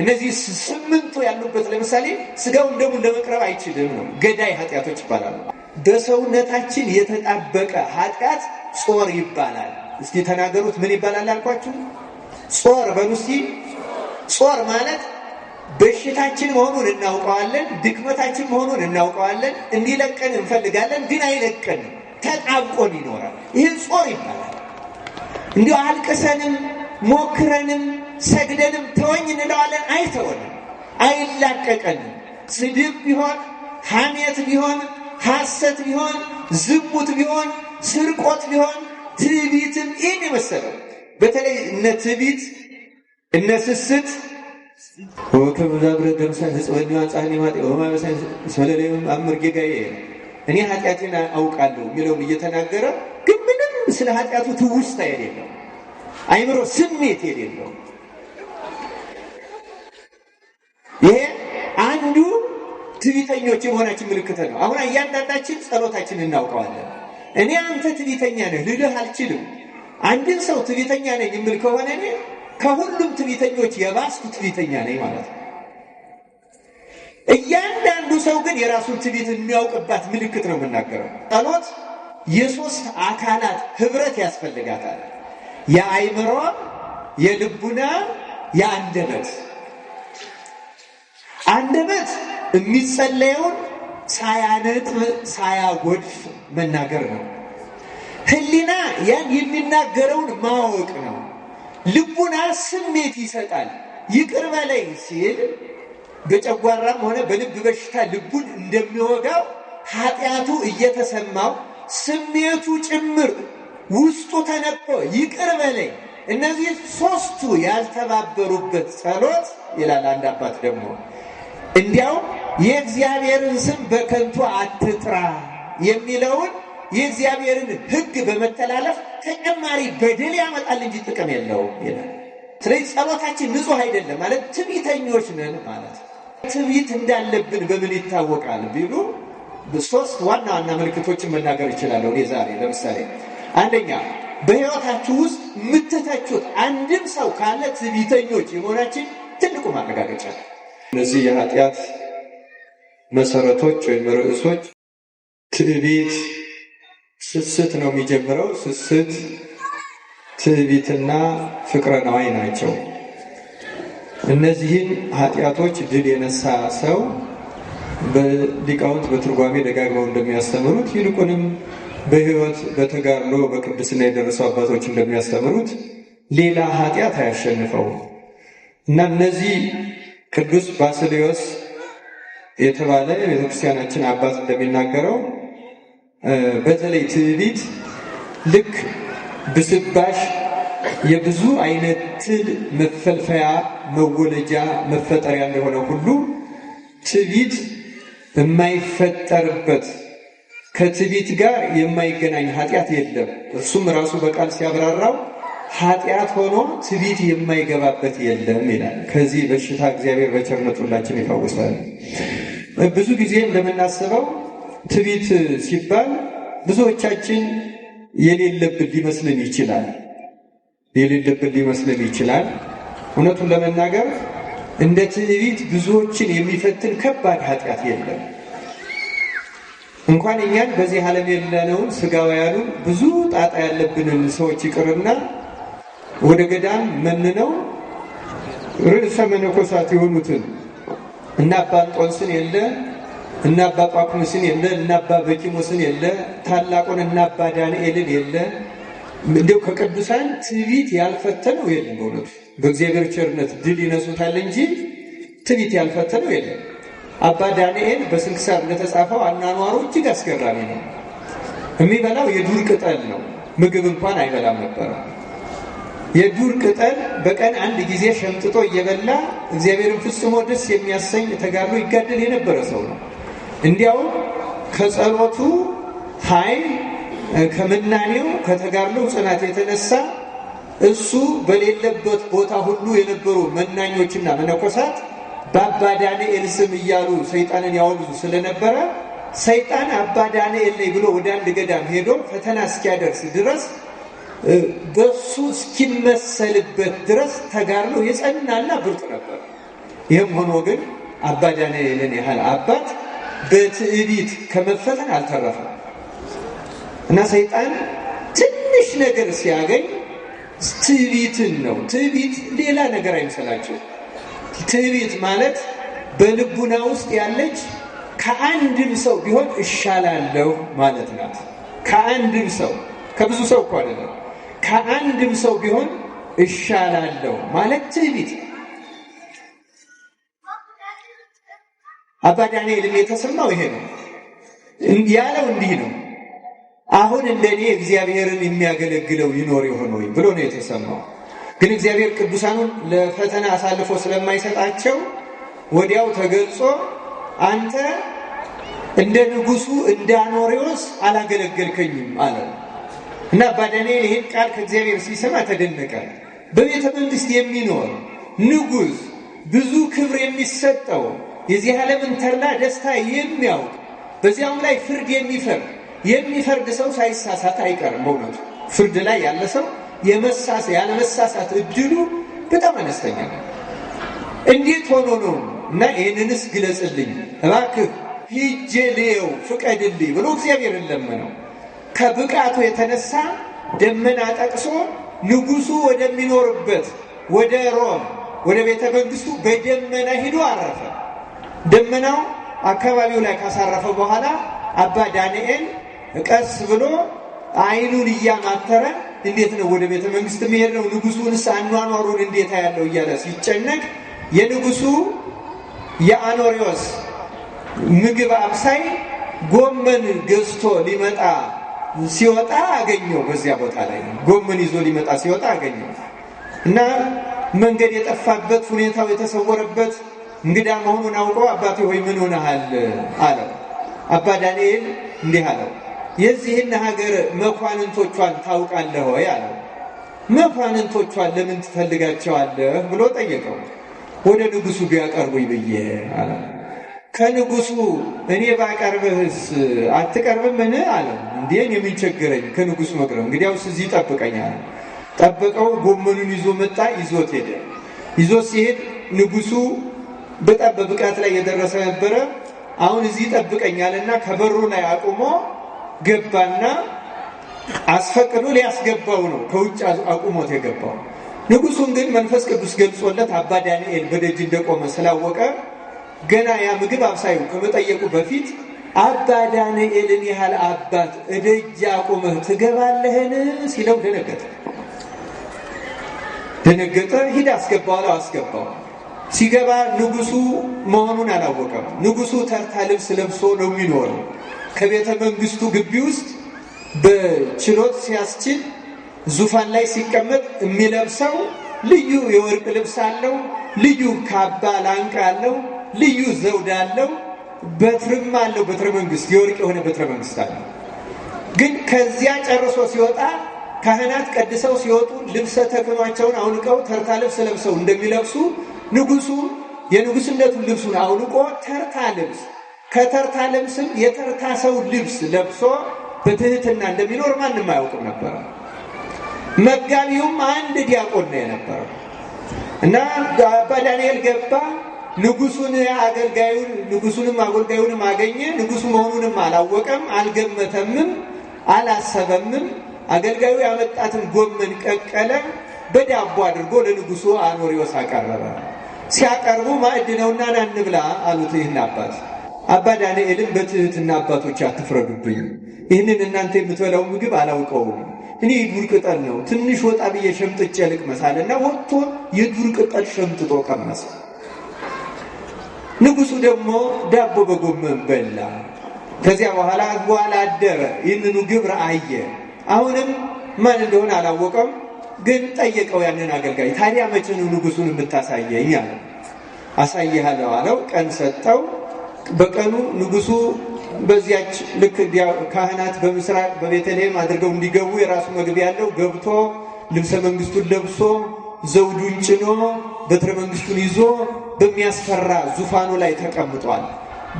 እነዚህ ስምንቱ ያሉበት ለምሳሌ ስጋው እንደሙ ለመቅረብ አይችልም ነው። ገዳይ ኃጢያቶች ይባላሉ። በሰውነታችን የተጣበቀ ኃጢያት ጾር ይባላል። እስቲ ተናገሩት። ምን ይባላል አልኳችሁ? ጾር በሉሲ። ጾር ማለት በሽታችን መሆኑን እናውቀዋለን፣ ድክመታችን መሆኑን እናውቀዋለን፣ እንዲለቀን እንፈልጋለን፣ ግን አይለቀንም፣ ተጣብቆን ይኖራል። ይህ ጾር ይባላል። እንዲሁ አልቅሰንም ሞክረንም ሰግደንም ተወኝ እንለዋለን፣ አይተወንም፣ አይላቀቀንም። ስድብ ቢሆን ሐሜት ቢሆን ሐሰት ቢሆን ዝሙት ቢሆን ስርቆት ቢሆን ትዕቢትም ይህን የመሰለው በተለይ እነ ትዕቢት እነ ስስት ወከብዛብረ ደምሳን ህጽበኛ ጻኒ ማጤ ወማበሳን ሰለሌም አምርጌጋዬ እኔ ኃጢአቴን አውቃለሁ የሚለውን እየተናገረ ግን ምንም ስለ ኃጢአቱ ትውስታ የሌለው አይምሮ ስሜት የሌለው ይሄ አንዱ ትዕቢተኞች የሆናችን ምልክት ነው። አሁን እያንዳንዳችን ጸሎታችን እናውቀዋለን። እኔ አንተ ትዕቢተኛ ነህ ልልህ አልችልም። አንድን ሰው ትዕቢተኛ ነኝ የሚል ከሆነ እኔ ከሁሉም ትዕቢተኞች የባስኩ ትዕቢተኛ ነኝ ማለት ነው። እያንዳንዱ ሰው ግን የራሱን ትዕቢት የሚያውቅባት ምልክት ነው የምናገረው። ጸሎት የሶስት አካላት ህብረት ያስፈልጋታል። የአይምሮ፣ የልቡና፣ የአንደበት። አንደበት የሚጸለየውን ሳያነጥብ ሳያጎድፍ መናገር ነው። ህሊና ያን የሚናገረውን ማወቅ ነው። ልቡና ስሜት ይሰጣል። ይቅር በለኝ ሲል በጨጓራም ሆነ በልብ በሽታ ልቡን እንደሚወጋው ኃጢአቱ እየተሰማው ስሜቱ ጭምር ውስጡ ተነቆ ይቅር በለኝ። እነዚህ ሶስቱ ያልተባበሩበት ጸሎት ይላል አንድ አባት ደግሞ እንዲያው የእግዚአብሔርን ስም በከንቱ አትጥራ የሚለውን የእግዚአብሔርን ሕግ በመተላለፍ ተጨማሪ በደል ያመጣል እንጂ ጥቅም የለውም ይላል። ስለዚህ ጸሎታችን ንጹህ አይደለም ማለት ትዕቢተኞች ነን ማለት። ትዕቢት እንዳለብን በምን ይታወቃል ቢሉ ሶስት ዋና ዋና ምልክቶችን መናገር ይችላለሁ እኔ ዛሬ። ለምሳሌ አንደኛ በሕይወታችሁ ውስጥ የምትተቹት አንድም ሰው ካለ ትዕቢተኞች የመሆናችን ትልቁ ማረጋገጫ ነው። እነዚህ የኃጢአት መሰረቶች ወይም ርዕሶች ትዕቢት፣ ስስት ነው የሚጀምረው። ስስት፣ ትዕቢትና ፍቅረ ነዋይ ናቸው። እነዚህን ኃጢአቶች ድል የነሳ ሰው በሊቃውንት በትርጓሜ ደጋግመው እንደሚያስተምሩት ይልቁንም በሕይወት በተጋድሎ በቅድስና የደረሱ አባቶች እንደሚያስተምሩት ሌላ ኃጢአት አያሸንፈውም እና እነዚህ ቅዱስ ባስልዮስ የተባለ የቤተክርስቲያናችን አባት እንደሚናገረው በተለይ ትዕቢት ልክ ብስባሽ የብዙ አይነት ትል መፈልፈያ መወለጃ መፈጠሪያ እንደሆነ ሁሉ ትዕቢት የማይፈጠርበት ከትዕቢት ጋር የማይገናኝ ኃጢአት የለም። እርሱም ራሱ በቃል ሲያብራራው ኃጢአት ሆኖ ትዕቢት የማይገባበት የለም ይላል። ከዚህ በሽታ እግዚአብሔር በቸርነቱ ሁላችን ይፈውሳል። ብዙ ጊዜ እንደምናስበው ትዕቢት ሲባል ብዙዎቻችን የሌለብን ሊመስልን ይችላል። እውነቱን ለመናገር እንደ ትዕቢት ብዙዎችን የሚፈትን ከባድ ኃጢአት የለም። እንኳን እኛን በዚህ ዓለም የለነውን ስጋውያኑ ብዙ ጣጣ ያለብንን ሰዎች ይቅርና ወደ ገዳም መንነው ርዕሰ መነኮሳት የሆኑትን እና አባ እንጦንስን የለ እና አባ ጳኩሚስን የለ እና አባ በኪሞስን የለ ታላቁን እና አባ ዳንኤልን የለ እንደው ከቅዱሳን ትዕቢት ያልፈተነው የለም። በእውነቱ በእግዚአብሔር ቸርነት ድል ይነሱታል እንጂ ትዕቢት ያልፈተነው የለም። አባ ዳንኤል በስንክሳር እንደተጻፈው አኗኗሩ እጅግ አስገራሚ ነው። የሚበላው የዱር ቅጠል ነው። ምግብ እንኳን አይበላም ነበር። የዱር ቅጠል በቀን አንድ ጊዜ ሸምጥጦ እየበላ እግዚአብሔርን ፍጹም ደስ የሚያሰኝ ተጋድሎ ይጋደል የነበረ ሰው ነው። እንዲያውም ከጸሎቱ ኃይል ከምናኔው ከተጋድሎ ጽናት የተነሳ እሱ በሌለበት ቦታ ሁሉ የነበሩ መናኞችና መነኮሳት በአባ ዳንኤል ስም እያሉ ሰይጣንን ያወግዙ ስለነበረ ሰይጣን አባ ዳንኤል ላይ ብሎ ወደ አንድ ገዳም ሄዶ ፈተና እስኪያደርስ ድረስ በሱ እስኪመሰልበት ድረስ ተጋድሎ የጸናና ብርቱ ነበር። ይህም ሆኖ ግን አባ ዳንኤልን ያህል አባት በትዕቢት ከመፈተን አልተረፈም እና ሰይጣን ትንሽ ነገር ሲያገኝ ትዕቢትን ነው። ትዕቢት ሌላ ነገር አይመስላችሁ። ትዕቢት ማለት በልቡና ውስጥ ያለች ከአንድም ሰው ቢሆን እሻላለሁ ማለት ናት። ከአንድም ሰው ከብዙ ሰው እኮ አይደለም፣ ከአንድም ሰው ቢሆን እሻላለሁ ማለት ትዕቢት። አባ ዳንኤልም የተሰማው ይሄ ነው። ያለው እንዲህ ነው፣ አሁን እንደኔ እግዚአብሔርን የሚያገለግለው ይኖር ይሆን ወይ ብሎ ነው የተሰማው። ግን እግዚአብሔር ቅዱሳኑን ለፈተና አሳልፎ ስለማይሰጣቸው ወዲያው ተገልጾ አንተ እንደ ንጉሱ እንደ አኖሬዎስ አላገለገልከኝም አለ እና አባ ዳንኤል ይህን ቃል ከእግዚአብሔር ሲሰማ ተደነቀ። በቤተ መንግስት የሚኖር ንጉስ፣ ብዙ ክብር የሚሰጠው፣ የዚህ ዓለምን ተድላ ደስታ የሚያውቅ፣ በዚያውም ላይ ፍርድ የሚፈርድ ሰው ሳይሳሳት አይቀርም። በእውነቱ ፍርድ ላይ ያለ ሰው ያለመሳሳት እድሉ በጣም አነስተኛ ነው። እንዴት ሆኖ ነው? እና ይህንንስ ግለጽልኝ እባክህ፣ ሂጄ ልየው ፍቀድልኝ ብሎ እግዚአብሔርን ለመነው። ከብቃቱ የተነሳ ደመና ጠቅሶ ንጉሱ ወደሚኖርበት ወደ ሮም ወደ ቤተ መንግስቱ በደመና ሂዶ አረፈ። ደመናው አካባቢው ላይ ካሳረፈ በኋላ አባ ዳንኤል ቀስ ብሎ አይኑን እያማተረ እንዴት ነው ወደ ቤተ መንግስት መሄድ ነው? ንጉሱንስ አኗኗሩን እንዴት ያለው እያለ ሲጨነቅ የንጉሱ የአኖሬዎስ ምግብ አብሳይ ጎመን ገዝቶ ሊመጣ ሲወጣ አገኘው። በዚያ ቦታ ላይ ጎመን ይዞ ሊመጣ ሲወጣ አገኘው እና መንገድ የጠፋበት ሁኔታው የተሰወረበት እንግዳ መሆኑን አውቆ አባቴ ሆይ ምን ሆነሃል አለው። አባ ዳንኤል እንዲህ አለው፣ የዚህን ሀገር መኳንንቶቿን ታውቃለህ ወይ አለው። መኳንንቶቿን ለምን ትፈልጋቸዋለህ ብሎ ጠየቀው። ወደ ንጉሱ ቢያቀርቡኝ ብዬ አለ። ከንጉሱ እኔ ባቀርብህስ አትቀርብምን አለው። እንዴ የምን ቸገረኝ ከንጉሱ መቅረብ? እንግዲያውስ እዚህ ጠብቀኛል። ጠበቀው። ጎመኑን ይዞ መጣ። ይዞት ሄደ። ይዞት ሲሄድ ንጉሱ በጣም በብቃት ላይ የደረሰ ነበረ። አሁን እዚህ ጠብቀኛልና ከበሩ ላይ አቁሞ ገባና አስፈቅዶ ሊያስገባው ነው። ከውጭ አቁሞት የገባው። ንጉሱን ግን መንፈስ ቅዱስ ገልጾለት አባ ዳንኤል በደጅ እንደቆመ ስላወቀ ገና ያ ምግብ አብሳዩ ከመጠየቁ በፊት አባ ዳንኤልን ያህል አባት እደጅ አቁመህ ትገባለህን ሲለው ደነገጠ። ሂድ አስገባው። አስገባው። ሲገባ ንጉሱ መሆኑን አላወቀም። ንጉሱ ተርታ ልብስ ለብሶ ነው የሚኖረው። ከቤተ መንግስቱ ግቢ ውስጥ በችሎት ሲያስችል ዙፋን ላይ ሲቀመጥ የሚለብሰው ልዩ የወርቅ ልብስ አለው። ልዩ ካባ ላንቃ አለው። ልዩ ዘውድ አለው። በትርም አለው። በትረ መንግስት የወርቅ የሆነ በትረ መንግስት አለው። ግን ከዚያ ጨርሶ ሲወጣ ካህናት ቀድሰው ሲወጡ ልብሰ ተክህኗቸውን አውልቀው ተርታ ልብስ ለብሰው እንደሚለብሱ ንጉሱ የንጉስነቱን ልብሱን አውልቆ ተርታ ልብስ ከተርታ ልብስም የተርታ ሰው ልብስ ለብሶ በትህትና እንደሚኖር ማንም አያውቅም ነበር። መጋቢውም አንድ ዲያቆን ነው የነበረው እና አባ ዳንኤል ገባ። ንጉሱንም አገልጋዩንም አገኘ። ንጉሱ መሆኑንም አላወቀም፣ አልገመተምም፣ አላሰበምም። አገልጋዩ ያመጣትን ጎመን ቀቀለ፣ በዳቦ አድርጎ ለንጉሱ አኖሬዎስ አቀረበ። ሲያቀርቡ ማዕድ ነውና ና እንብላ አሉት ይህን አባት። አባ ዳንኤልም በትህትና አባቶች አትፍረዱብኝ፣ ይህንን እናንተ የምትበላው ምግብ አላውቀውም፣ እኔ የዱር ቅጠል ነው ትንሽ ወጣ ብዬ ሸምጥጬ ልቅመሳለና ወጥቶ የዱር ቅጠል ሸምጥጦ ቀመሰ። ንጉሱ ደግሞ ዳቦ በጎመን በላ። ከዚያ በኋላ አደረ። ይህንኑ ግብር አየ። አሁንም ማን እንደሆነ አላወቀም። ግን ጠየቀው ያንን አገልጋይ፣ ታዲያ መቼ ነው ንጉሱን የምታሳየኝ አለ። አሳይሃለሁ አለው። ቀን ሰጠው። በቀኑ ንጉሱ በዚያች ልክ ካህናት በምስራቅ በቤተልሔም አድርገው እንዲገቡ የራሱ መግቢያ ያለው ገብቶ ልብሰ መንግስቱን ለብሶ ዘውዱን ጭኖ በትረ መንግስቱን ይዞ በሚያስፈራ ዙፋኑ ላይ ተቀምጧል።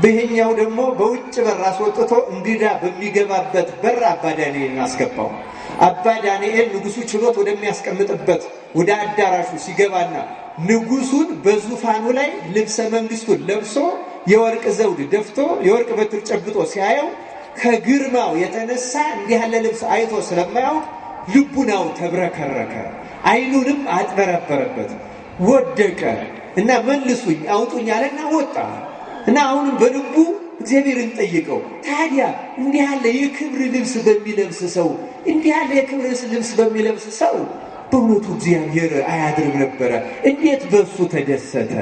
በየኛው ደግሞ በውጭ በር አስወጥቶ እንግዳ በሚገባበት በር አባ ዳንኤልን አስገባው። አባ ዳንኤል ንጉሱ ችሎት ወደሚያስቀምጥበት ወደ አዳራሹ ሲገባና ንጉሱን በዙፋኑ ላይ ልብሰ መንግስቱን ለብሶ የወርቅ ዘውድ ደፍቶ የወርቅ በትር ጨብጦ ሲያየው ከግርማው የተነሳ እንዲህ ያለ ልብስ አይቶ ስለማያውቅ ልቡናው ተብረከረከ፣ አይኑንም አጥበረበረበት፣ ወደቀ እና መልሱኝ አውጡኝ አለና ወጣ እና አሁንም በልቡ እግዚአብሔርን ጠይቀው። ታዲያ እንዲህ ያለ የክብር ልብስ በሚለብስ ሰው እንዲህ ያለ የክብር ልብስ በሚለብስ ሰው በእውነቱ እግዚአብሔር አያድርም ነበረ? እንዴት በሱ ተደሰተ?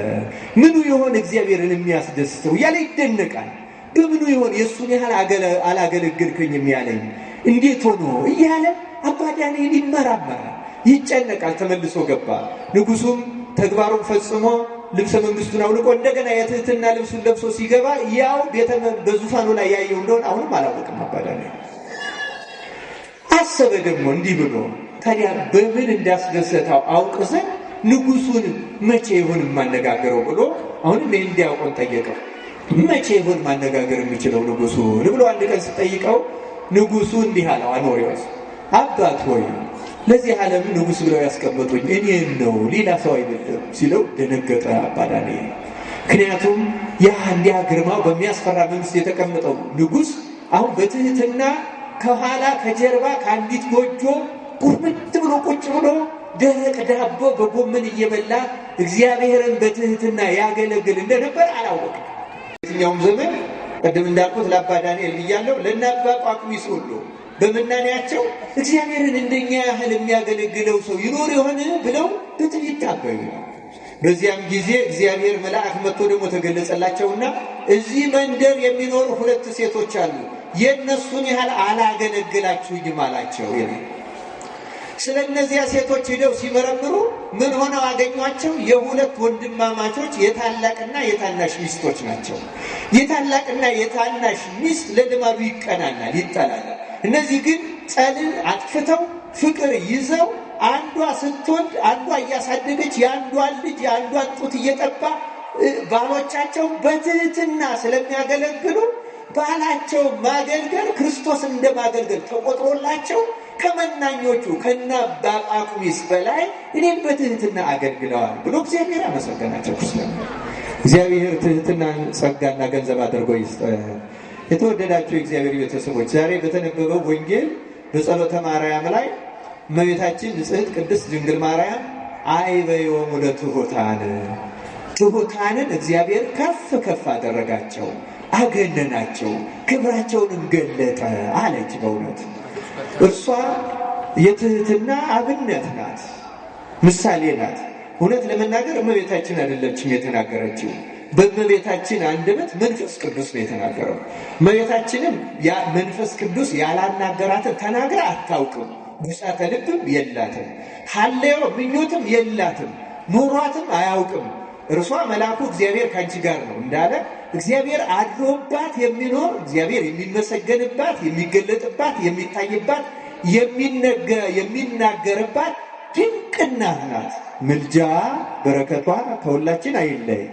ምኑ ይሆን እግዚአብሔርን የሚያስደስተው እያለ ይደነቃል። በምኑ ይሆን የእሱን ያህል አላገለግልከኝም ያለኝ እንዴት ሆኖ እያለ አባ ዳንኤል ይመራመራል፣ ይጨነቃል። ተመልሶ ገባ። ንጉሱም ተግባሩን ፈጽሞ ልብሰ መንግስቱን አውልቆ እንደገና የትህትና ልብሱን ለብሶ ሲገባ ያው በዙፋኑ ላይ ያየው እንደሆነ አሁንም አላወቅም። አባ ዳንኤል አሰበ ደግሞ እንዲህ ብሎ ታዲያ በምን እንዳስደሰታው አውቅ ዘንድ ንጉሱን መቼ ይሆን ማነጋገረው ብሎ አሁንም እንዲያውቀው ጠየቀው። መቼ ይሆን ማነጋገር የሚችለው ንጉሱን ብሎ አንድ ቀን ሲጠይቀው ንጉሱ እንዲህ አለው፣ አኖሪዎስ አባት ሆይ ለዚህ ዓለም ንጉስ ብለው ያስቀመጡኝ እኔን ነው ሌላ ሰው አይደለም ሲለው ደነገጠ አባ ዳንኤል። ምክንያቱም ያ እንዲያ ግርማው በሚያስፈራ መንግስት የተቀመጠው ንጉስ አሁን በትህትና ከኋላ ከጀርባ ከአንዲት ጎጆ ቁርምት ብሎ ቁጭ ብሎ ደረቅ ዳቦ በጎመን እየበላ እግዚአብሔርን በትህትና ያገለግል እንደነበር አላወቅም። የትኛውም ዘመን ቀደም እንዳልኩት ለአባ ዳንኤል ብያለሁ፣ ለእናባ ጳኩሚስ ሁሉ በመናንያቸው እግዚአብሔርን እንደኛ ያህል የሚያገለግለው ሰው ይኖር ይሆን ብለው በትዕቢት ታበዩ። በዚያም ጊዜ እግዚአብሔር መልአክ መጥቶ ደግሞ ተገለጸላቸውና እዚህ መንደር የሚኖሩ 2 ሴቶች አሉ፣ የእነሱን ያህል አላገለግላችሁኝም አላቸው ይላል። ስለ እነዚያ ሴቶች ሄደው ሲመረምሩ ምን ሆነው አገኟቸው? የ2 ወንድማማቾች የታላቅና የታናሽ ሚስቶች ናቸው። የታላቅና የታናሽ ሚስት ለልማዱ ይቀናናል፣ ይጠላል። እነዚህ ግን ጸልን አጥፍተው ፍቅር ይዘው አንዷ ስትወልድ አንዷ እያሳደገች የአንዷን ልጅ የአንዷን ጡት እየጠባ ባሎቻቸው በትህትና ስለሚያገለግሉ ባላቸው ማገልገል ክርስቶስ እንደማገልገል ተቆጥሮላቸው ከመናኞቹ ከናባ ጳኩሚስ በላይ እኔን በትህትና አገልግለዋል ብሎ እግዚአብሔር አመሰገናቸው። እግዚአብሔር ትህትናን ጸጋና ገንዘብ አድርጎ ይስጠን። የተወደዳችሁ የእግዚአብሔር ቤተሰቦች ዛሬ በተነበበው ወንጌል በጸሎተ ማርያም ላይ እመቤታችን ንጽሕት ቅድስት ድንግል ማርያም አይበዮሙ ለትሑታን ትሑታንን እግዚአብሔር ከፍ ከፍ አደረጋቸው፣ አገነናቸው፣ ክብራቸውንም ገለጠ አለች። በእውነት እርሷ የትህትና አብነት ናት፣ ምሳሌ ናት። እውነት ለመናገር እመቤታችን አይደለችም የተናገረችው፣ በእመቤታችን አንደበት መንፈስ ቅዱስ ነው የተናገረው። እመቤታችንም ያ መንፈስ ቅዱስ ያላናገራትን ተናግራ አታውቅም። ጉሳተ ልብም የላትም፣ ሐሌዮ ምኞትም የላትም፣ ኖሯትም አያውቅም። እርሷ መልአኩ እግዚአብሔር ካንቺ ጋር ነው እንዳለ እግዚአብሔር አድሮባት የሚኖር እግዚአብሔር የሚመሰገንባት የሚገለጥባት የሚታይባት የሚናገርባት ድንቅ እናት ናት። ምልጃ በረከቷ ከሁላችን አይለይ።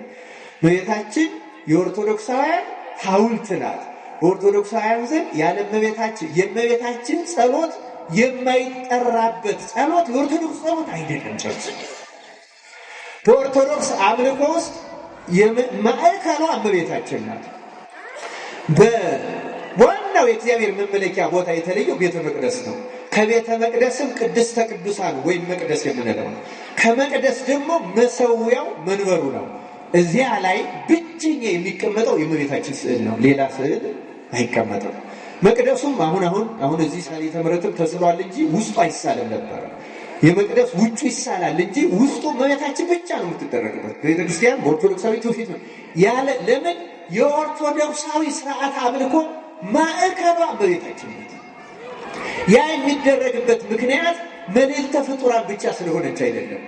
እመቤታችን የኦርቶዶክሳውያን ሐውልት ናት። በኦርቶዶክሳውያን ዘንድ ያለ የእመቤታችን ጸሎት የማይጠራበት ጸሎት የኦርቶዶክስ ጸሎት አይደለም። ጨርሶ በኦርቶዶክስ አምልኮ ውስጥ ማዕከሏ እመቤታችን ናት። በዋናው የእግዚአብሔር መመለኪያ ቦታ የተለየው ቤተ መቅደስ ነው። ከቤተ መቅደስም ቅድስተ ቅዱሳን ወይም መቅደስ የምንለው ነው። ከመቅደስ ደግሞ መሰዊያው መንበሩ ነው። እዚያ ላይ ብቸኛ የሚቀመጠው የእመቤታችን ስዕል ነው። ሌላ ስዕል አይቀመጥም። መቅደሱም አሁን እዚህ ሰሊተ ምሕረትም ተስሏል እንጂ ውስጡ አይሳልም ነበር። የመቅደስ ውጩ ይሳላል እንጂ ውስጡ እመቤታችን ብቻ ነው የምትደረግበት። ቤተክርስቲያን በኦርቶዶክሳዊ ትውፊት ነው ያለ። ለምን? የኦርቶዶክሳዊ ስርዓት አምልኮ ማዕከሏ እመቤታችን ናት። ያ የሚደረግበት ምክንያት መልዕልተ ፍጡራን ብቻ ስለሆነች አይደለም።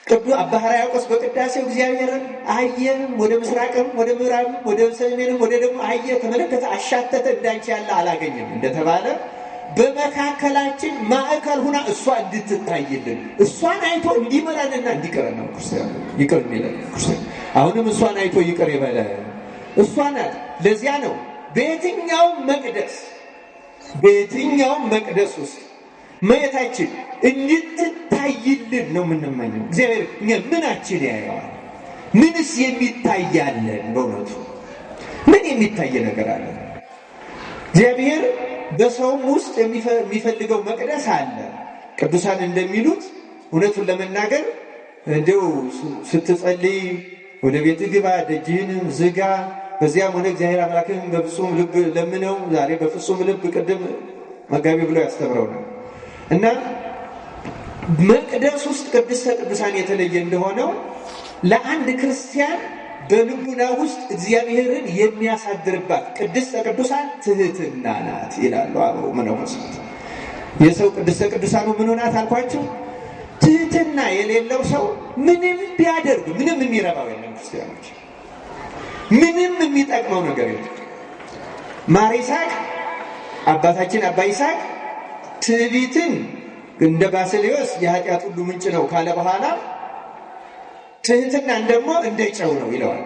ቅዱስ አባ ሕርያቆስ በቅዳሴው እግዚአብሔርን አየ፣ ወደ ምስራቅም ወደ ምዕራብም ወደ ሰሜንም ወደ ደቡብ አየ፣ ተመለከተ፣ አሻተተ፣ እንዳንቺ ያለ አላገኘም እንደተባለ በመካከላችን ማዕከል ሁና እሷ እንድትታይልን እሷን አይቶ እንዲመራንና እንዲቀረን ነው ክርስቲያን ይቅር የሚለን ክርስቲያን። አሁንም እሷን አይቶ ይቅር ይበለ እሷ ናት። ለዚያ ነው በየትኛውም መቅደስ ውስጥ ማየታችን እንድትታይልን ነው የምንመኘው። እግዚአብሔር እኛ ምናችን ያየዋል? ምንስ የሚታያለን? በእውነቱ ምን የሚታይ ነገር አለ? እግዚአብሔር በሰውም ውስጥ የሚፈልገው መቅደስ አለ። ቅዱሳን እንደሚሉት እውነቱን ለመናገር እንደው ስትጸልይ ወደ ቤት ግባ፣ ደጅህን ዝጋ፣ በዚያም ሆነ እግዚአብሔር አምላክህን በፍጹም ልብ ለምነው። ዛሬ በፍጹም ልብ ቅድም መጋቢ ብሎ ያስተምረው ነው እና መቅደስ ውስጥ ቅድስተ ቅዱሳን የተለየ እንደሆነው ለአንድ ክርስቲያን በልቡና ውስጥ እግዚአብሔርን የሚያሳድርባት ቅድስተ ቅዱሳን ትህትና ናት ይላሉ አበው መነኮሳት። የሰው ቅድስተ ቅዱሳኑ ምን ሆናት አልኳችሁ? ትህትና የሌለው ሰው ምንም ቢያደርግ ምንም የሚረባው የለም። ክርስቲያኖች ምንም የሚጠቅመው ነገር የለም። ማር ይስሐቅ አባታችን አባ ይስሐቅ ትዕቢትን እንደ ባስልዮስ የኃጢአት ሁሉ ምንጭ ነው ካለ በኋላ ትህትናን ደግሞ እንደ ጨው ነው ይለዋል።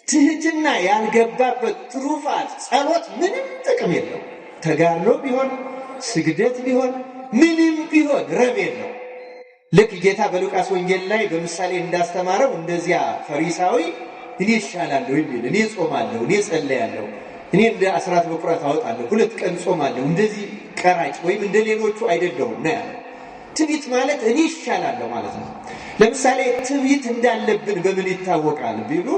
ትህትና ያልገባበት ትሩፋት ጸሎት ምንም ጥቅም የለው። ተጋድሎ ቢሆን ስግደት ቢሆን ምንም ቢሆን ረብ የለው። ልክ ጌታ በሉቃስ ወንጌል ላይ በምሳሌ እንዳስተማረው እንደዚያ ፈሪሳዊ እኔ እሻላለሁ የሚል እኔ ጾማለሁ፣ እኔ ጸልያለሁ፣ እኔ እንደ አስራት በኩራት አወጣለሁ፣ 2 ቀን ጾማለሁ፣ እንደዚህ ቀራጭ ወይም እንደ ሌሎቹ አይደለሁም ነው ያለው። ትዕቢት ማለት እኔ እሻላለሁ ማለት ነው። ለምሳሌ ትዕቢት እንዳለብን በምን ይታወቃል ቢሉ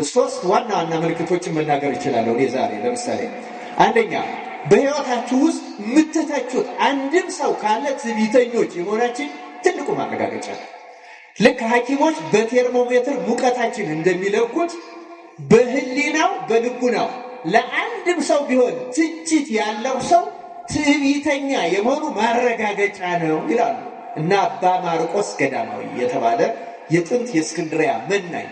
3 ዋና ዋና ምልክቶችን መናገር እችላለሁ እኔ ዛሬ። ለምሳሌ አንደኛ በሕይወታችሁ ውስጥ የምትተቹት አንድም ሰው ካለ ትዕቢተኞች የመሆናችን ትልቁ ማረጋገጫ ነው። ልክ ሐኪሞች በቴርሞሜትር ሙቀታችን እንደሚለኩት በህሊናው በልቡናው ለአንድም ሰው ቢሆን ትችት ያለው ሰው ትዕቢተኛ የመሆኑ ማረጋገጫ ነው ይላሉ እና አባ ማርቆስ ገዳማዊ የተባለ የጥንት የእስክንድርያ መናኝ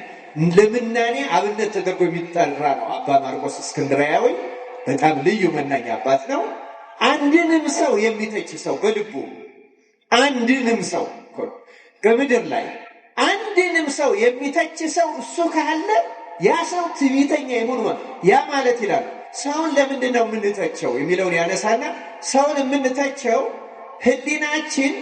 ለምናኔ አብነት ተደርጎ የሚጠራ ነው። አባ ማርቆስ እስክንድርያዊ በጣም ልዩ መናኝ አባት ነው። አንድንም ሰው የሚተች ሰው በልቡ አንድንም ሰው ከምድር ላይ አንድንም ሰው የሚተች ሰው እሱ ካለ ያ ሰው ትዕቢተኛ የሆኑ ያ ማለት ይላል። ሰውን ለምንድን ነው የምንተቸው የሚለውን ያነሳና ሰውን የምንተቸው ህሊናችን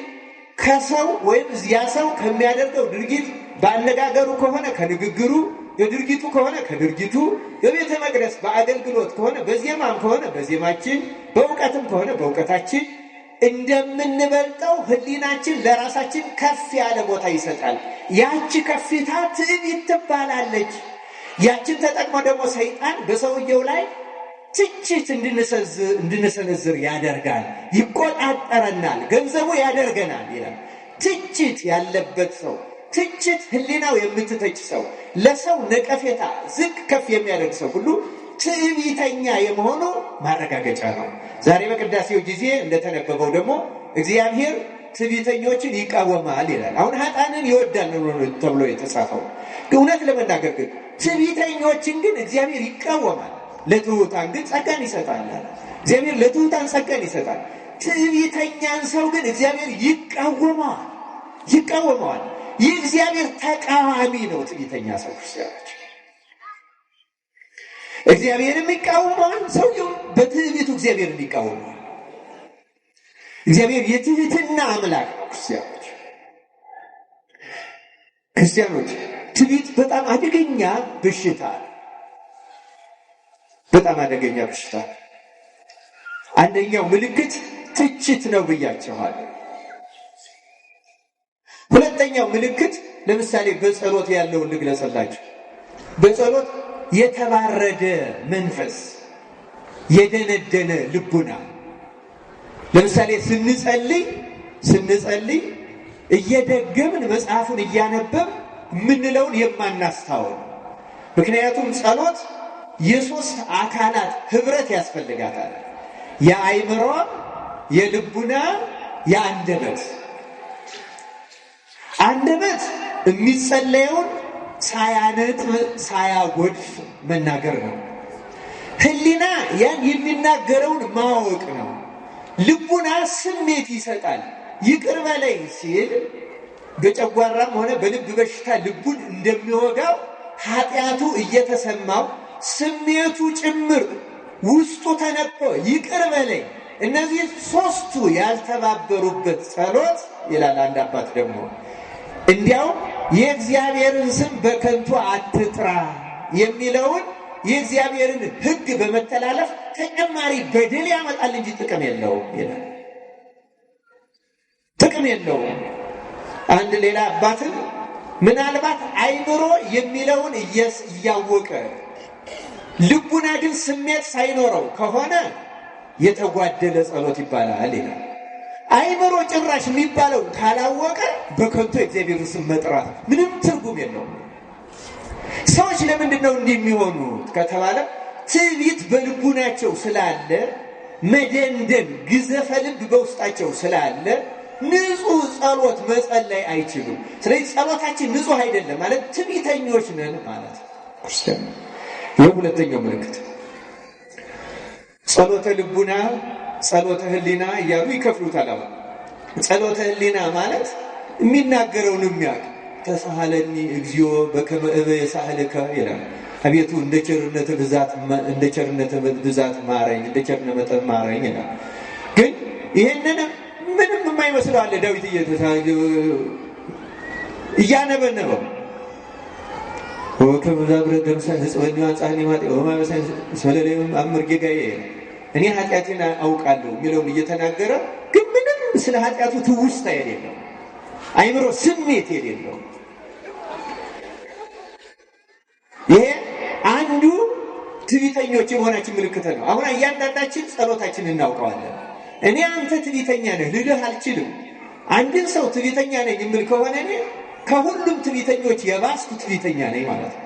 ከሰው ወይም ያ ሰው ከሚያደርገው ድርጊት ባነጋገሩ ከሆነ ከንግግሩ፣ በድርጊቱ ከሆነ ከድርጊቱ፣ በቤተ መቅደስ በአገልግሎት ከሆነ በዜማም ከሆነ በዜማችን፣ በእውቀትም ከሆነ በእውቀታችን እንደምንበልጠው ህሊናችን ለራሳችን ከፍ ያለ ቦታ ይሰጣል። ያቺ ከፍታ ትዕቢት ትባላለች። ያችን ተጠቅሞ ደግሞ ሰይጣን በሰውየው ላይ ትችት እንድንሰነዝር ያደርጋል፣ ይቆጣጠረናል፣ ገንዘቡ ያደርገናል ይላል። ትችት ያለበት ሰው፣ ትችት ህሊናው የምትተች ሰው፣ ለሰው ነቀፌታ ዝቅ ከፍ የሚያደርግ ሰው ሁሉ ትዕቢተኛ የመሆኑ ማረጋገጫ ነው። ዛሬ በቅዳሴው ጊዜ እንደተነበበው ደግሞ እግዚአብሔር ትዕቢተኞችን ይቃወማል ይላል። አሁን ኃጥአንን ይወዳል ተብሎ የተጻፈው እውነት ለመናገር ግን ትዕቢተኞችን ግን እግዚአብሔር ይቃወማል፣ ለትሑታን ግን ጸጋን ይሰጣል። እግዚአብሔር ለትሑታን ጸጋን ይሰጣል። ትዕቢተኛን ሰው ግን እግዚአብሔር ይቃወመዋል። ይህ እግዚአብሔር ተቃዋሚ ነው። ትዕቢተኛ ሰው ክርስቲያኖች እግዚአብሔርም ይቃወመዋል፣ ሰውየው በትዕቢቱ እግዚአብሔርን ይቃወመዋል። እግዚአብሔር የትህትና አምላክ ነው። ክርስቲያኖች ትዕቢት በጣም አደገኛ በሽታ፣ በጣም አደገኛ በሽታ። አንደኛው ምልክት ትችት ነው ብያቸዋለሁ። ሁለተኛው ምልክት ለምሳሌ በጸሎት ያለውን ልግለጽላችሁ። በጸሎት የተባረደ መንፈስ፣ የደነደነ ልቡና። ለምሳሌ ስንጸልይ እየደገምን መጽሐፉን እያነበብ ምንለውን የማናስታውል። ምክንያቱም ጸሎት የ3 አካላት ህብረት ያስፈልጋታል። የአይምሮ፣ የልቡና፣ የአንደበት። አንደበት የሚጸለየውን ሳያነጥብ ሳያጎድፍ መናገር ነው። ህሊና ያን የሚናገረውን ማወቅ ነው። ልቡና ስሜት ይሰጣል። ይቅር በለኝ ሲል በጨጓራም ሆነ በልብ በሽታ ልቡን እንደሚወጋው ኃጢአቱ እየተሰማው ስሜቱ ጭምር ውስጡ ተነቆ ይቅር በለኝ እነዚህ ሶስቱ ያልተባበሩበት ጸሎት ይላል አንድ አባት ደግሞ እንዲያው የእግዚአብሔርን ስም በከንቱ አትጥራ የሚለውን የእግዚአብሔርን ሕግ በመተላለፍ ተጨማሪ በደል ያመጣል እንጂ ጥቅም የለውም ይላል። ጥቅም የለውም። አንድ ሌላ አባትን ምናልባት አይምሮ የሚለውን እያወቀ ልቡና ግን ስሜት ሳይኖረው ከሆነ የተጓደለ ጸሎት ይባላል ይላል። አይምሮ ጭራሽ የሚባለው ካላወቀ በከንቱ እግዚአብሔርን ስም መጥራት ምንም ትርጉም የለውም። ሰዎች ለምንድን ነው እንዲህ የሚሆኑት ከተባለ ትዕቢት በልቡናቸው ስላለ፣ መደንደን ግዘፈ ልብ በውስጣቸው ስላለ ንጹህ ጸሎት መጸለይ አይችሉም። ስለዚህ ጸሎታችን ንጹህ አይደለም ማለት ትዕቢተኞች ነን ማለት ነው። የሁለተኛው ምልክት ጸሎተ ልቡና፣ ጸሎተ ህሊና እያሉ ይከፍሉታል። ጸሎተ ህሊና ማለት የሚናገረውን የሚያውቅ ተሳሃለኒ እግዚኦ በከመ እበየ ሳህልከ ይላል። አቤቱ እንደ ቸርነትህ ብዛት ማረኝ፣ እንደ ቸርነትህ መጠን ማረኝ ይላል። ግን ይሄንን ምንም የማይመስለው አለ። ዳዊት እያነበነበው ወከመ ዛብረ ደምሰ ህጽበኒ አንጻኒ ማጤ ወማበሰን ሰለለም አምር ጌጋዬ እኔ ኃጢአቴን አውቃለሁ የሚለውን እየተናገረ ግን ምንም ስለ ኃጢአቱ ትውስታ የሌለው አይምሮ ስሜት የሌለው ይሄ አንዱ ትዕቢተኞች የመሆናችን ምልክት ነው። አሁን እያንዳንዳችን ጸሎታችን እናውቀዋለን። እኔ አንተ ትዕቢተኛ ነህ ልልህ አልችልም። አንድን ሰው ትዕቢተኛ ነኝ የሚል ከሆነ እኔ ከሁሉም ትዕቢተኞች የባስኩ ትዕቢተኛ ነኝ ማለት ነው።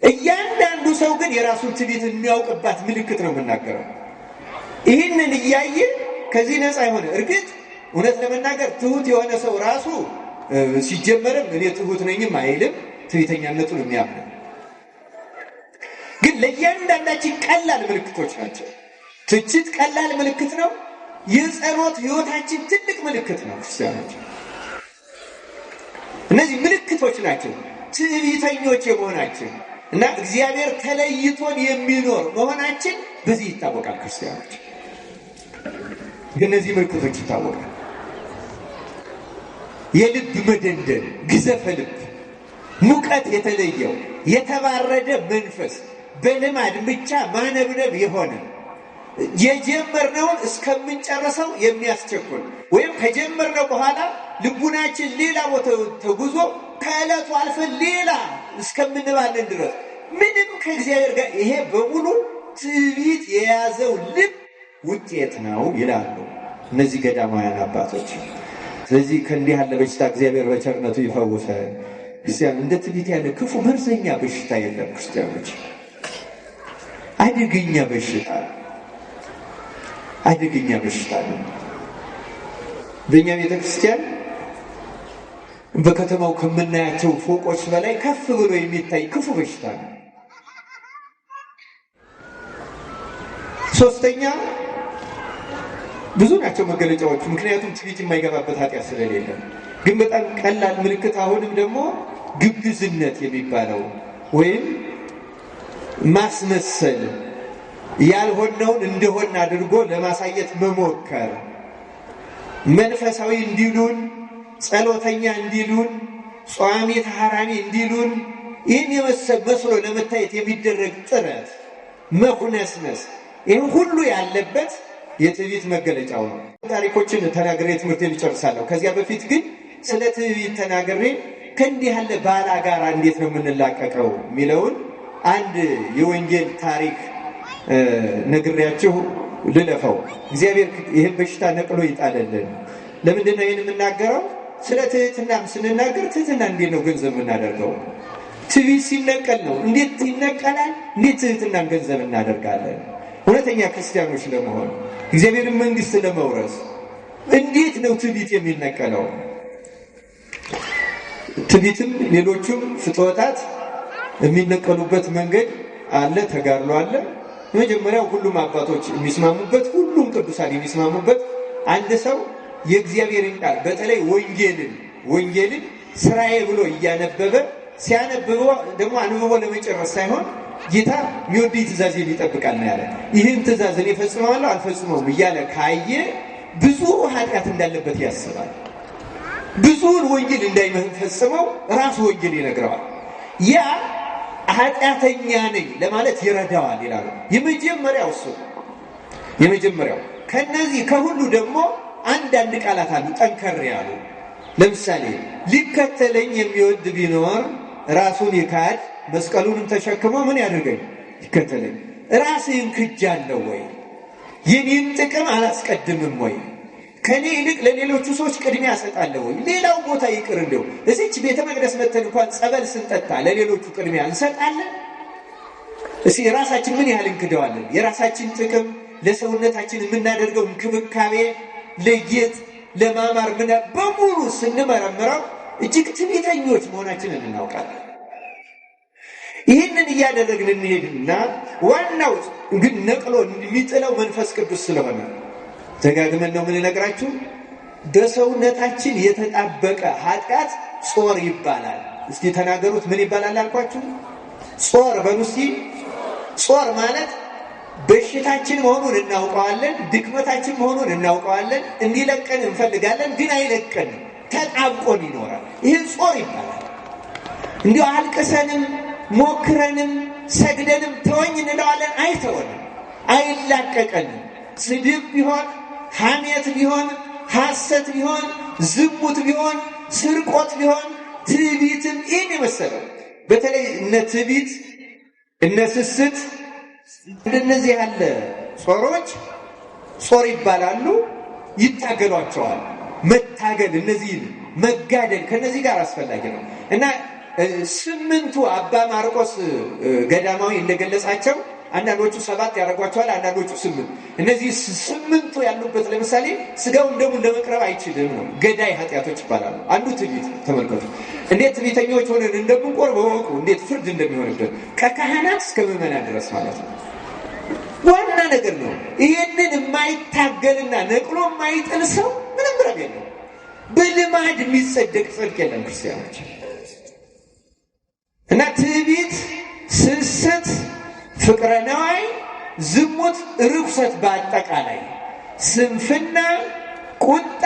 እያንዳንዱ ሰው ግን የራሱን ትዕቢት የሚያውቅባት ምልክት ነው የምናገረው። ይህንን እያየ ከዚህ ነፃ የሆነ እርግጥ እውነት ለመናገር ትሁት የሆነ ሰው ራሱ ሲጀመርም እኔ ትሁት ነኝም አይልም፣ ትዕቢተኛነቱን የሚያምነው ግን ለእያንዳንዳችን ቀላል ምልክቶች ናቸው። ትችት ቀላል ምልክት ነው። የጸሎት ህይወታችን ትልቅ ምልክት ነው። ክርስቲያኖች እነዚህ ምልክቶች ናቸው ትዕቢተኞች የመሆናችን እና እግዚአብሔር ተለይቶን የሚኖር መሆናችን በዚህ ይታወቃል። ክርስቲያኖች ግን እነዚህ ምልክቶች ይታወቃል። የልብ መደንደን፣ ግዘፈ ልብ፣ ሙቀት የተለየው የተባረደ መንፈስ፣ በልማድ ብቻ ማነብነብ የሆነ የጀመርነውን እስከምንጨርሰው የሚያስቸኩል ወይም ከጀመርነው በኋላ ልቡናችን ሌላ ቦታ ተጉዞ ከዕለቱ አልፈን ሌላ እስከምንባልን ድረስ ምንም ከእግዚአብሔር ጋር ይሄ በሙሉ ትዕቢት የያዘው ልብ ውጤት ነው ይላሉ እነዚህ ገዳማውያን አባቶች። ስለዚህ ከእንዲህ ያለ በሽታ እግዚአብሔር በቸርነቱ ይፈውሰን። ክርስቲያን እንደ ትዕቢት ያለ ክፉ መርዘኛ በሽታ የለም። ክርስቲያኖች አደገኛ በሽታ ነው። በእኛ ቤተ ክርስቲያን በከተማው ከምናያቸው ፎቆች በላይ ከፍ ብሎ የሚታይ ክፉ በሽታ ነው። ሶስተኛ ብዙ ናቸው መገለጫዎቹ፣ ምክንያቱም ትዕቢት የማይገባበት ኃጢአት ስለሌለ። ግን በጣም ቀላል ምልክት አሁንም ደግሞ ግብዝነት የሚባለው ወይም ማስመሰል፣ ያልሆነውን እንደሆነ አድርጎ ለማሳየት መሞከር፣ መንፈሳዊ እንዲሉን፣ ጸሎተኛ እንዲሉን፣ ጿሚ ተሐራሚ እንዲሉን ይህን መስሎ ለመታየት የሚደረግ ጥረት፣ መኩነስነስ፣ ይህ ሁሉ ያለበት የትዕቢት መገለጫው ነው። ታሪኮችን ተናግሬ ትምህርቴን እጨርሳለሁ። ከዚያ በፊት ግን ስለ ትዕቢት ተናግሬ ከእንዲህ ያለ ባላጋራ እንዴት ነው የምንላቀቀው የሚለውን አንድ የወንጌል ታሪክ ነግሬያችሁ ልለፈው። እግዚአብሔር ይህን በሽታ ነቅሎ ይጣለልን። ለምንድን ነው ይህን የምናገረው? ስለ ትህትናም ስንናገር ትህትና እንዴት ነው ገንዘብ የምናደርገው? ትዕቢት ሲነቀል ነው። እንዴት ይነቀላል? እንዴት ትህትናን ገንዘብ እናደርጋለን? እውነተኛ ክርስቲያኖች ለመሆን እግዚአብሔርን መንግስት ለመውረስ እንዴት ነው ትዕቢት የሚነቀለው? ትዕቢትም ሌሎቹም ፍትወታት የሚነቀሉበት መንገድ አለ፣ ተጋድሎ አለ። መጀመሪያው ሁሉም አባቶች የሚስማሙበት፣ ሁሉም ቅዱሳን የሚስማሙበት አንድ ሰው የእግዚአብሔርን ቃል በተለይ ወንጌልን ስራዬ ብሎ እያነበበ ሲያነብበው ደግሞ አንብቦ ለመጨረስ ሳይሆን ጌታ የሚወደኝ ትእዛዜን ይጠብቃል ነው ያለ። ይህን ትእዛዝ እኔ ፈጽመዋለሁ አልፈጽመውም እያለ ካየ ብዙ ኃጢአት እንዳለበት ያስባል። ብዙውን ወንጌል እንዳይፈጽመው ራሱ ወንጌል ይነግረዋል። ያ ኃጢአተኛ ነኝ ለማለት ይረዳዋል ይላሉ። የመጀመሪያው እሱ የመጀመሪያው። ከነዚህ ከሁሉ ደግሞ አንዳንድ ቃላት አሉ ጠንከር ያሉ። ለምሳሌ ሊከተለኝ የሚወድ ቢኖር ራሱን ይካድ መስቀሉንም ተሸክሞ ምን ያድርገኝ ይከተለኝ። ራስህን ክጃለሁ ወይ? የኔን ጥቅም አላስቀድምም ወይ? ከኔ ይልቅ ለሌሎቹ ሰዎች ቅድሚያ እሰጣለሁ ወይ? ሌላው ቦታ ይቅር እንደው እዚች ቤተ መቅደስ መተን እንኳን ጸበል ስንጠጣ ለሌሎቹ ቅድሚያ እንሰጣለን? እስኪ ራሳችን ምን ያህል እንክደዋለን? የራሳችን ጥቅም ለሰውነታችን የምናደርገው እንክብካቤ ለጌጥ ለማማር ምን በሙሉ ስንመረምረው እጅግ ትዕቢተኞች መሆናችንን እናውቃለን። ይህንን እያደረግን እንሄድና ዋናው ግን ነቅሎ የሚጥለው መንፈስ ቅዱስ ስለሆነ ተጋግመን ነው የምንነግራችሁ። በሰውነታችን የተጣበቀ ኃጢአት ጾር ይባላል። እስቲ ተናገሩት። ምን ይባላል አልኳችሁ? ጾር በሉ እስቲ። ጾር ማለት በሽታችን መሆኑን እናውቀዋለን፣ ድክመታችን መሆኑን እናውቀዋለን፣ እንዲለቀን እንፈልጋለን፣ ግን አይለቀንም፣ ተጣብቆን ይኖራል። ይህ ጾር ይባላል። እንዲሁ አልቅሰንም ሞክረንም ሰግደንም ተወኝ እንለዋለን፣ አይተወንም፣ አይላቀቀንም። ስድብ ቢሆን ሐሜት ቢሆን ሐሰት ቢሆን ዝሙት ቢሆን ስርቆት ቢሆን ትዕቢትም ይህን የመሰለው በተለይ እነ ትዕቢት እነ ስስት እንደነዚህ ያለ ጾሮች ጾር ይባላሉ። ይታገሏቸዋል። መታገል እነዚህ መጋደል ከነዚህ ጋር አስፈላጊ ነው እና ስምንቱ አባ ማርቆስ ገዳማዊ እንደገለጻቸው አንዳንዶቹ 7 ያደርጓቸዋል፣ አንዳንዶቹ 8። እነዚህ 8ቱ ያሉበት ለምሳሌ ስጋውን ደሙ ለመቅረብ አይችልም ነው። ገዳይ ኃጢአቶች ይባላሉ። አንዱ ትዕቢት። ተመልከቱ እንዴት ትዕቢተኞች ሆነን እንደምንቆርብ ወቁ፣ እንዴት ፍርድ እንደሚሆንብን ከካህናት እስከ ምዕመናን ድረስ ማለት ነው። ዋና ነገር ነው። ይሄንን የማይታገልና ነቅሎ የማይጥል ሰው ምንም ረብ የለው። በልማድ የሚጸደቅ ጽድቅ የለም ክርስቲያኖች። እና ትዕቢት፣ ስስት፣ ፍቅረ ነዋይ፣ ዝሙት፣ ርኩሰት በአጠቃላይ ስንፍና፣ ቁጣ፣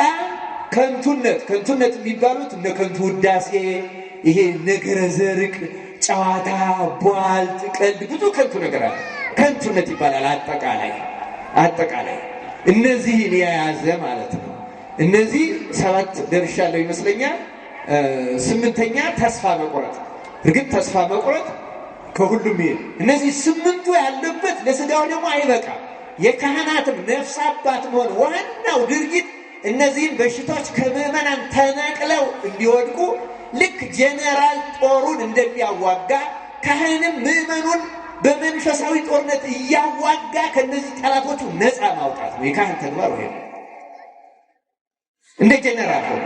ከንቱነት የሚባሉት እነ ከንቱ ውዳሴ፣ ይሄ ነገረ ዘርቅ፣ ጨዋታ፣ ቧልት፣ ቀልድ፣ ብዙ ከንቱ ነገር አለ። ከንቱነት ይባላል። አጠቃላይ እነዚህን የያዘ ማለት ነው። እነዚህ 7 ደርሻለሁ ይመስለኛል። 8ኛ ተስፋ መቁረጥ። እርግጥ ተስፋ መቁረጥ ከሁሉም ይሄ እነዚህ 8ቱ ያለበት ለስጋው ደግሞ አይበቃ። የካህናትም ነፍስ አባት መሆን ዋናው ድርጊት እነዚህን በሽታዎች ከምዕመናን ተነቅለው እንዲወድቁ ልክ ጄኔራል ጦሩን እንደሚያዋጋ ካህንም ምዕመኑን በመንፈሳዊ ጦርነት እያዋጋ ከነዚህ ጠላቶቹ ነፃ ማውጣት ነው የካህን ተግባር። ወይ እንደ ጄኔራል ሆኖ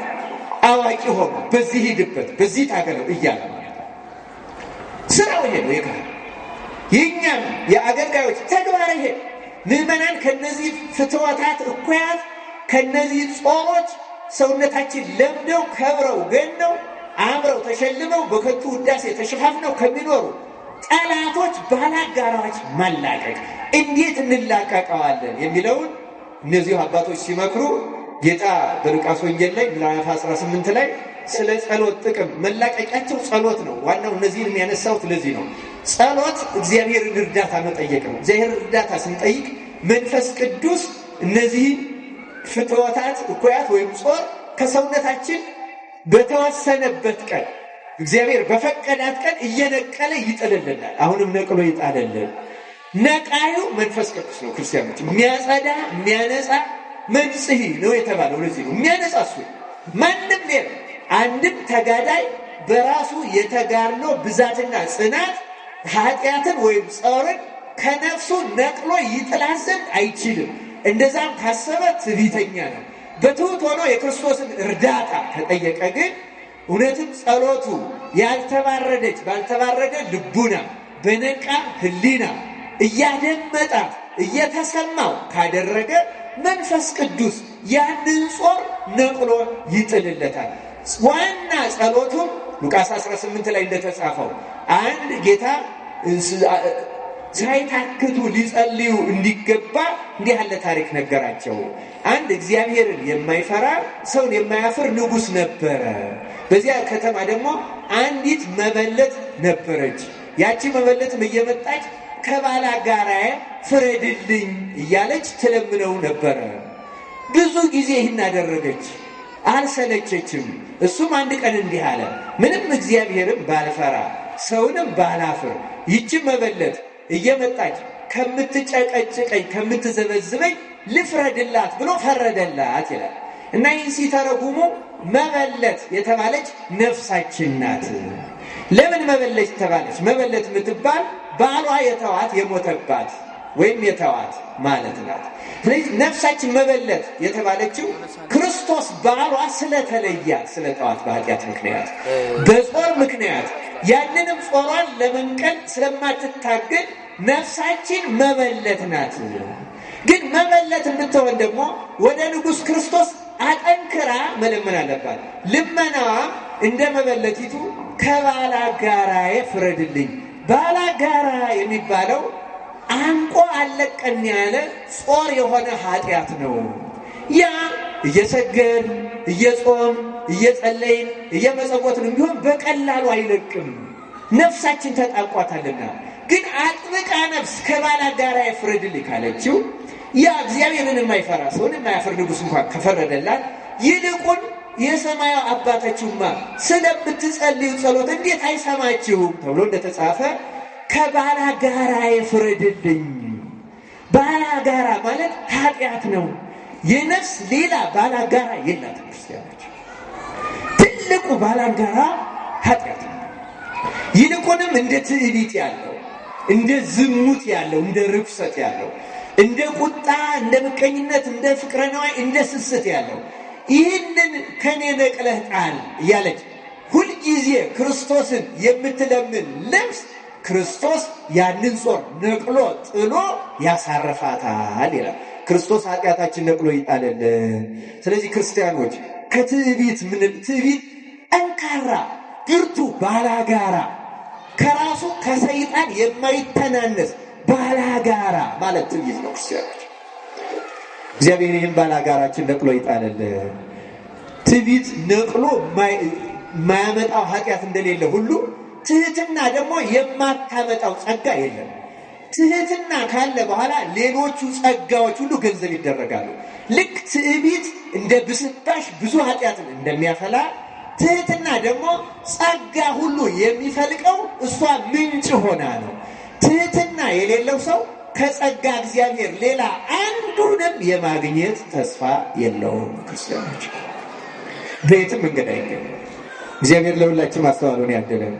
አዋቂ ሆኖ በዚህ ሂድበት በዚህ ታገለው እያለ ስራው ይሄ ነው። የካህን የኛም የአገልጋዮች ተግባር ይሄ። ምዕመናን ከነዚህ ፍትወታት እኩያት ከነዚህ ጾሮች ሰውነታችን ለምደው ከብረው ገነው አምረው ተሸልመው በከንቱ ውዳሴ ተሸፋፍነው ከሚኖሩ ጠላቶች ባላጋራዎች ማላቀቅ እንዴት እንላቀቀዋለን የሚለውን እነዚህ አባቶች ሲመክሩ ጌታ በሉቃስ ወንጌል ላይ ምዕራፍ 18 ላይ ስለ ጸሎት ጥቅም መላቀቂያቸው ጸሎት ነው። ዋናው እነዚህን የሚያነሳውት ለዚህ ነው። ጸሎት እግዚአብሔርን እርዳታ መጠየቅ ነው። እግዚአብሔር እርዳታ ስንጠይቅ መንፈስ ቅዱስ እነዚህ ፍትወታት እኩያት ወይም ጾር ከሰውነታችን በተወሰነበት ቀን እግዚአብሔር በፈቀዳት ቀን እየነቀለ ይጥልልናል። አሁንም ነቅሎ ይጣልልን። ነቃዩ መንፈስ ቅዱስ ነው። ክርስቲያኖች የሚያጸዳ የሚያነጻ መንጽሂ ነው የተባለው ለዚህ ነው። የሚያነጻ እሱ ማንም ሌላ አንድም ተጋዳይ በራሱ የተጋድሎ ብዛትና ጽናት ኃጢአትን ወይም ጾርን ከነፍሱ ነቅሎ ይጥላት ዘንድ አይችልም። እንደዛም ካሰበ ትዕቢተኛ ነው። በትሑት ሆኖ የክርስቶስን እርዳታ ከጠየቀ ግን እውነትም ጸሎቱ ያልተባረደች ባልተባረደ ልቡና በነቃ ሕሊና እያደመጣት እየተሰማው ካደረገ መንፈስ ቅዱስ ያንን ጾር ነቅሎ ይጥልለታል። ዋና ጸሎቱም ሉቃስ 18 ላይ እንደተጻፈው አንድ ጌታ ሳይታክቱ ሊጸልዩ እንዲገባ እንዲህ ያለ ታሪክ ነገራቸው። አንድ እግዚአብሔርን የማይፈራ ሰውን የማያፍር ንጉሥ ነበረ። በዚያ ከተማ ደግሞ አንዲት መበለት ነበረች። ያቺ መበለትም እየመጣች ከባላጋራዬ ፍረድልኝ እያለች ትለምነው ነበረ። ብዙ ጊዜ ይህን አደረገች፣ አልሰለቸችም። እሱም አንድ ቀን እንዲህ አለ፣ ምንም እግዚአብሔርን ባልፈራ ሰውንም ባላፍር ይቺ መበለት እየመጣች ከምትጨቀጭቀኝ ከምትዘበዝበኝ ልፍረድላት ብሎ ፈረደላት ይላል። እና ይህን ሲተረጉሙ መበለት የተባለች ነፍሳችን ናት። ለምን መበለት ተባለች? መበለት የምትባል ባሏ የተዋት የሞተባት ወይም የተዋት ማለት ናት። ስለዚህ ነፍሳችን መበለት የተባለችው ክርስቶስ ባሏ ስለተለያት ስለተዋት በኃጢአት ምክንያት በጾር ምክንያት ያንንም ጾሯን ለመንቀል ስለማትታገል ነፍሳችን መበለት ናት። ግን መበለት እንድትሆን ደግሞ ወደ ንጉሥ ክርስቶስ አጠንክራ መለመን አለባት። ልመናዋ እንደ መበለቲቱ ከባላጋራዬ ፍረድልኝ። ባላጋራ የሚባለው አንቆ አለቀን ያለ ጾር የሆነ ኃጢአት ነው። ያ እየሰገድን እየጾም እየጸለይን እየመጸወትን ቢሆን በቀላሉ አይለቅም፣ ነፍሳችን ተጣቋታልና። ግን አጥብቃ ነፍስ ከባላጋራዬ ፍረድልኝ ካለችው ያ እግዚአብሔርን የማይፈራ ሰውን የማያፍር ንጉሥ እንኳን ከፈረደላት ይልቁን የሰማዩ አባታችሁማ ስለምትጸልዩ ጸሎት እንዴት አይሰማችሁም ተብሎ እንደተጻፈ ከባላጋራዬ ፍረድልኝ። ባላጋራ ማለት ኃጢአት ነው። የነፍስ ሌላ ባላጋራ የላትም። ክርስቲያኖች ትልቁ ባላጋራ ኃጢአት ነው። ይልቁንም እንደ ትዕቢት ያለው፣ እንደ ዝሙት ያለው፣ እንደ ርኩሰት ያለው፣ እንደ ቁጣ፣ እንደ ምቀኝነት፣ እንደ ፍቅረ ነዋይ፣ እንደ ስስት ያለው ይህንን ከኔ ነቅለህ ጣል እያለች ሁልጊዜ ክርስቶስን የምትለምን ነፍስ ክርስቶስ ያንን ጾር ነቅሎ ጥሎ ያሳርፋታል ይላል። ክርስቶስ ኃጢአታችን ነቅሎ ይጣልልን። ስለዚህ ክርስቲያኖች ከትዕቢት ትዕቢት ጠንካራ ብርቱ ባላጋራ ከራሱ ከሰይጣን የማይተናነስ ባላጋራ ማለት ትዕቢት ነው። ክርስቲያኖች እግዚአብሔር ይህን ባላጋራችን ነቅሎ ይጣልልን። ትዕቢት ነቅሎ የማያመጣው ኃጢአት እንደሌለ ሁሉ ትህትና ደግሞ የማታመጣው ጸጋ የለም። ትህትና ካለ በኋላ ሌሎቹ ጸጋዎች ሁሉ ገንዘብ ይደረጋሉ። ልክ ትዕቢት እንደ ብስባሽ ብዙ ኃጢአትን እንደሚያፈላ ትህትና ደግሞ ጸጋ ሁሉ የሚፈልቀው እሷ ምንጭ ሆና ነው። ትህትና የሌለው ሰው ከጸጋ እግዚአብሔር ሌላ አንዱንም የማግኘት ተስፋ የለውም። ክርስቲያኖች በየትም መንገድ አይገኝም። እግዚአብሔር ለሁላችን ማስተዋሉን ያደለን።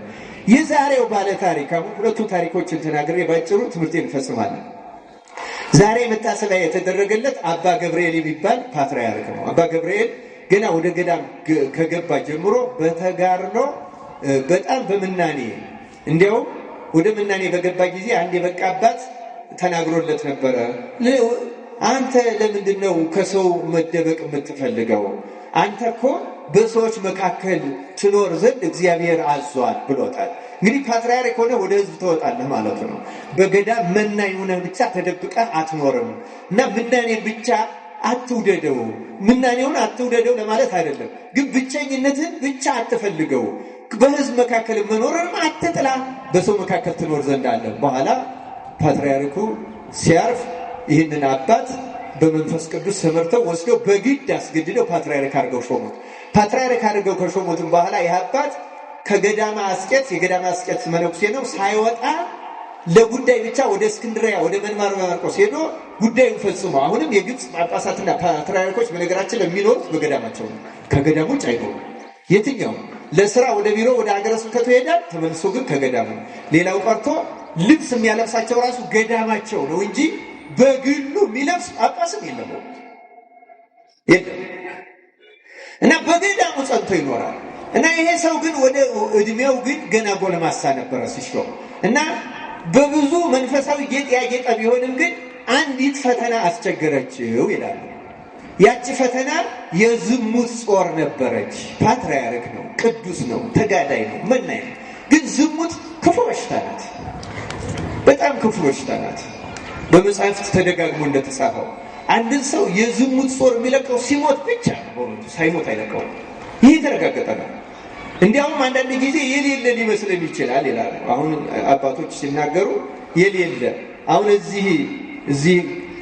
የዛሬው ባለ ታሪክ አሁን ሁለቱ ታሪኮችን ተናግሬ ባጭሩ ትምህርቴን እንፈጽማለን። ዛሬ መታሰቢያ የተደረገለት አባ ገብርኤል የሚባል ፓትርያርክ ነው። አባ ገብርኤል ገና ወደ ገዳም ከገባ ጀምሮ በተጋርኖ በጣም በምናኔ እንዲያውም ወደ ምናኔ በገባ ጊዜ አንድ የበቃ አባት ተናግሮለት ነበረ። አንተ ለምንድነው ከሰው መደበቅ የምትፈልገው? አንተ እኮ በሰዎች መካከል ትኖር ዘንድ እግዚአብሔር አዟል ብሎታል። እንግዲህ ፓትርያርክ ሆነ ወደ ህዝብ ትወጣለህ ማለት ነው። በገዳም መናኝ ሆነህ ብቻ ተደብቀህ አትኖርም እና ምናኔን ብቻ አትውደደው። ምናኔውን አትውደደው ለማለት አይደለም፣ ግን ብቸኝነትን ብቻ አትፈልገው። በህዝብ መካከል መኖርንም አትጥላ፣ በሰው መካከል ትኖር ዘንድ አለ። በኋላ ፓትርያርኩ ሲያርፍ ይህንን አባት በመንፈስ ቅዱስ ተመርተው ወስደው በግድ አስገድደው ፓትርያርክ አድርገው ሾሙት። ፓትርያርክ አድርገው ከሾሙትም በኋላ ይህ አባት ከገዳማ አስቄት የገዳማ አስቄት መነኩሴ ነው። ሳይወጣ ለጉዳይ ብቻ ወደ እስክንድርያ ወደ መንማር ማርቆስ ሄዶ ጉዳዩን ፈጽሞ አሁንም የግብፅ ጳጳሳትና ፓትርያርኮች በነገራችን ለሚኖሩት በገዳማቸው ነው። ከገዳሙ ውጭ አይኖሩም። የትኛው ለስራ ወደ ቢሮ ወደ ሀገረ ስብከቱ ይሄዳል፣ ተመልሶ ግን ከገዳሙ። ሌላው ቀርቶ ልብስ የሚያለብሳቸው ራሱ ገዳማቸው ነው እንጂ በግሉ የሚለብስ ጳጳስም የለም እና በገዳሙ ጸንቶ ይኖራል። እና ይሄ ሰው ግን ወደ እድሜው ግን ገና ጎልማሳ ነበረ ሲሾም እና በብዙ መንፈሳዊ ጌጥ ያጌጠ ቢሆንም ግን አንዲት ፈተና አስቸገረችው ይላሉ። ያቺ ፈተና የዝሙት ጾር ነበረች። ፓትርያርክ ነው፣ ቅዱስ ነው፣ ተጋዳይ ነው፣ መናኝ ነው። ግን ዝሙት ክፉ በሽታ ናት፣ በጣም ክፉ በሽታ ናት። በመጽሐፍት ተደጋግሞ እንደተጻፈው አንድን ሰው የዝሙት ጾር የሚለቀው ሲሞት ብቻ ነው፣ ሳይሞት አይለቀውም። ይህ የተረጋገጠ ነው። እንዲያውም አንዳንድ ጊዜ የሌለ ሊመስለን ይችላል ይላሉ አሁን አባቶች ሲናገሩ። የሌለ አሁን እዚህ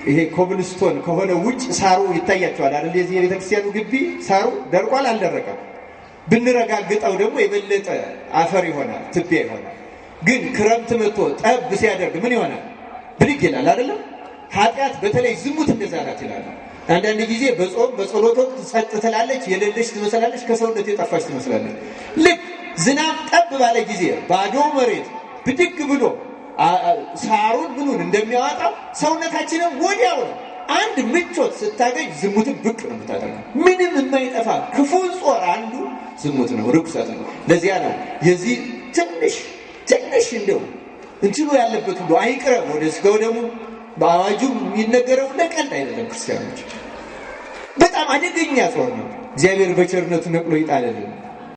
ይሄ ኮብልስቶን ከሆነ ውጭ ሳሩ ይታያቸዋል አይደል? የዚህ የቤተክርስቲያኑ ግቢ ሳሩ ደርቋል አልደረቀም? ብንረጋግጠው ደግሞ የበለጠ አፈር ይሆናል፣ ትቢያ ይሆናል። ግን ክረምት መጥቶ ጠብ ሲያደርግ ምን ይሆናል? ብድግ ይላል አይደለም? ኃጢአት በተለይ ዝሙት እንደዛ ናት ይላል። አንዳንድ ጊዜ በጾም በጸሎት ወቅት ጸጥ ትላለች፣ የሌለች ትመስላለች፣ ከሰውነት የጠፋች ትመስላለች። ልክ ዝናብ ጠብ ባለ ጊዜ ባዶ መሬት ብድግ ብሎ ሳሩን ምኑን እንደሚያወጣው ሰውነታችንን ወዲያው ነው አንድ ምቾት ስታገኝ ዝሙትን ብቅ ነው የምታደርገው። ምንም የማይጠፋ ክፉ ጾር አንዱ ዝሙት ነው፣ ርኩሰት ነው። ለዚያ ነው የዚህ ትንሽ እንደው እንትኑ ያለበት ሁሉ አይቅረብ ወደ ስጋው ደግሞ በአዋጁ የሚነገረው ለቀልድ አይደለም። ክርስቲያኖች በጣም አደገኛ ጾር ነው። እግዚአብሔር በቸርነቱ ነቅሎ ይጣልልን።